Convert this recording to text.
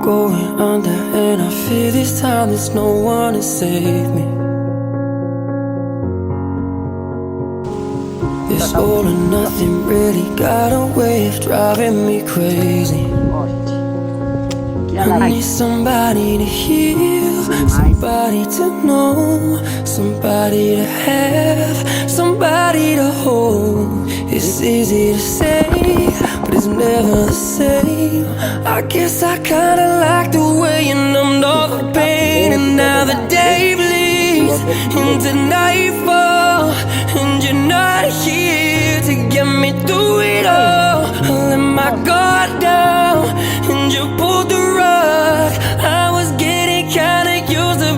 going under, and I fear this time there's no one to save me. This all or nothing really got a way of driving me crazy. I need somebody to heal, somebody to know, somebody to have, somebody to hold. It's easy to say, but it's never the same. I guess I kinda like the way you numbed all the pain. And now the day bleeds into nightfall, and you're not here to get me through it all. I let my guard down, and you pulled the rug. I was getting kinda used to